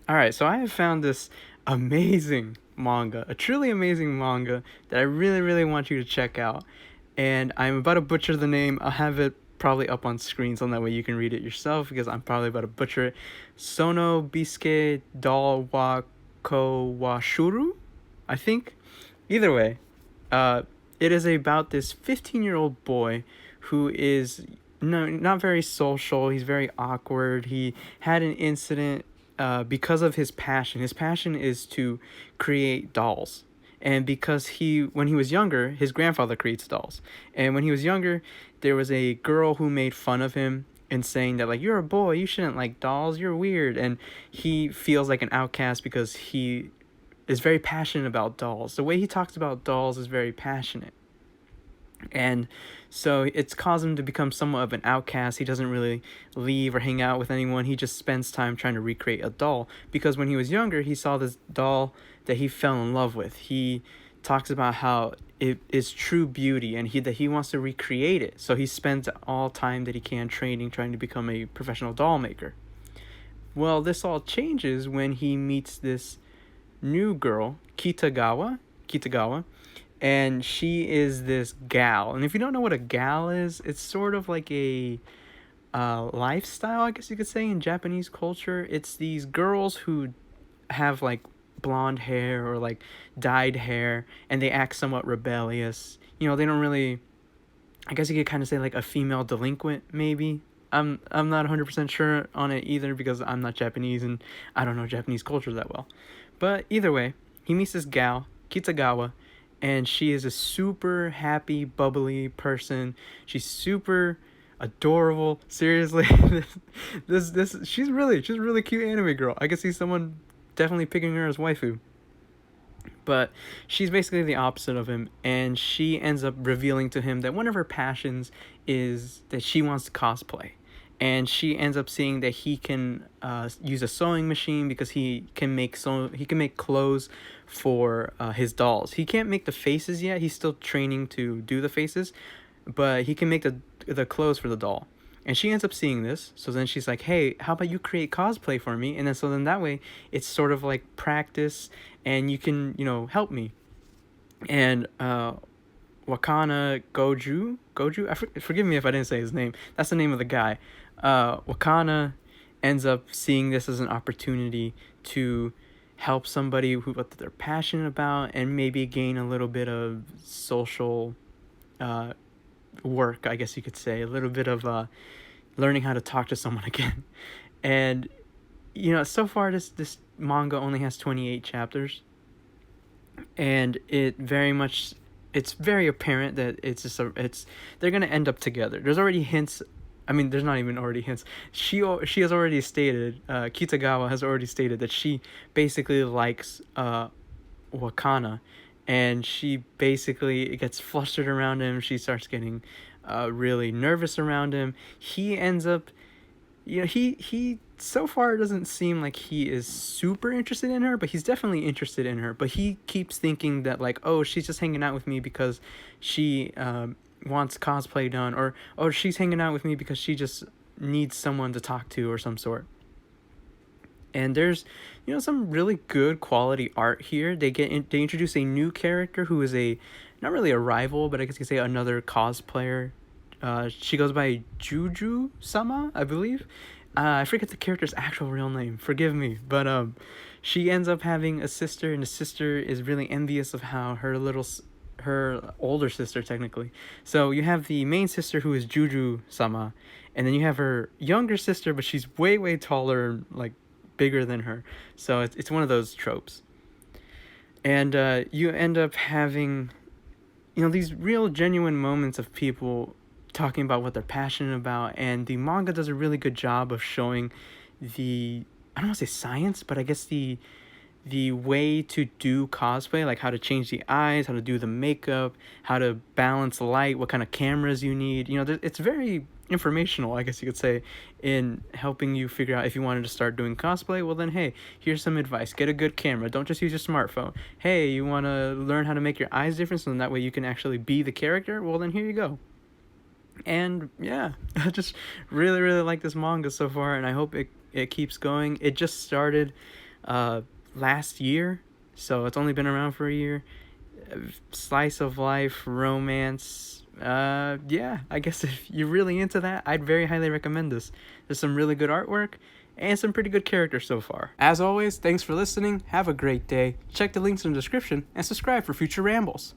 All right, so I have found this amazing manga, a truly amazing manga that I really, really want you to check out. And I'm about to butcher the name. I'll have it probably up on screen so that way you can read it yourself because I'm probably about to butcher it. Sono Bisque Doll wa ko wa Shuru, I think. Either way, uh, it is about this 15-year-old boy who is no not very social. He's very awkward. He had an incident because of his passion. His passion is to create dolls. And because when he was younger, his grandfather creates dolls. And when he was younger, there was a girl who made fun of him and saying that, like, you're a boy, you shouldn't like dolls, you're weird. And he feels like an outcast because he is very passionate about dolls. The way he talks about dolls is very passionate. And so it's caused him to become somewhat of an outcast. He doesn't really leave or hang out with anyone. He just spends time trying to recreate a doll because when he was younger, he saw this doll that he fell in love with. He talks about how it is true beauty and that he wants to recreate it. So he spends all time that he can training trying to become a professional doll maker. Well, this all changes when he meets this new girl, Kitagawa, and she is this gal. And if you don't know what a gal is, it's sort of like a lifestyle, I guess you could say, in Japanese culture. It's these girls who have like blonde hair or like dyed hair, and they act somewhat rebellious. They don't really. I guess you could kind of say like a female delinquent, maybe. I'm not 100% sure on it either because I'm not Japanese and I don't know Japanese culture that well. But either way, he meets this gal, Kitagawa, and she is a super happy, bubbly person. She's super adorable. Seriously, this she's a really cute anime girl. I could see someone definitely picking her as waifu. But she's basically the opposite of him, and she ends up revealing to him that one of her passions is that she wants to cosplay. And she ends up seeing that he can use a sewing machine because he can make clothes for his dolls. He can't make the faces yet. He's still training to do the faces, but he can make the clothes for the doll. And she ends up seeing this, so then she's like, "Hey, how about you create cosplay for me?" And then that way, it's sort of like practice, and you can help me. And Wakana Goju, forgive me if I didn't say his name. That's the name of the guy. Wakana ends up seeing this as an opportunity to help somebody what they're passionate about and maybe gain a little bit of social work, I guess you could say, a little bit of learning how to talk to someone again. And so far this manga only has 28 chapters, and it's very apparent that they're gonna end up together. There's already hints. I mean, there's not even already hints. She has already stated, Kitagawa has already stated that she basically likes Wakana, and she basically gets flustered around him. She starts getting really nervous around him. He ends up, he so far doesn't seem like he is super interested in her, but he's definitely interested in her. But he keeps thinking that, like, oh, she's just hanging out with me because she wants cosplay done, or oh, she's hanging out with me because she just needs someone to talk to or some sort. And there's some really good quality art here. They introduce a new character who is not really a rival, but I guess you could say another cosplayer. She goes by Juju Sama, I believe. I forget the character's actual real name. Forgive me, but she ends up having a sister, and the sister is really envious of how her older sister, technically. So you have the main sister, who is Juju Sama, and then you have her younger sister, but she's way, way taller, like bigger than her. So it's one of those tropes. And you end up having these real genuine moments of people talking about what they're passionate about, and the manga does a really good job of showing I don't want to say science, but I guess the way to do cosplay, like how to change the eyes, how to do the makeup, how to balance light, what kind of cameras you need. It's very informational, I guess you could say, in helping you figure out if you wanted to start doing cosplay. Well, then, hey, here's some advice. Get a good camera. Don't just use your smartphone. Hey, you want to learn how to make your eyes different so that way you can actually be the character? Well, then here you go. And yeah, I just really, really like this manga so far, and I hope it keeps going. It just started last year, so it's only been around for a year. Slice of life, romance. Yeah, I guess if you're really into that, I'd very highly recommend this. There's some really good artwork and some pretty good characters so far. As always, thanks for listening. Have a great day. Check the links in the description and subscribe for future rambles.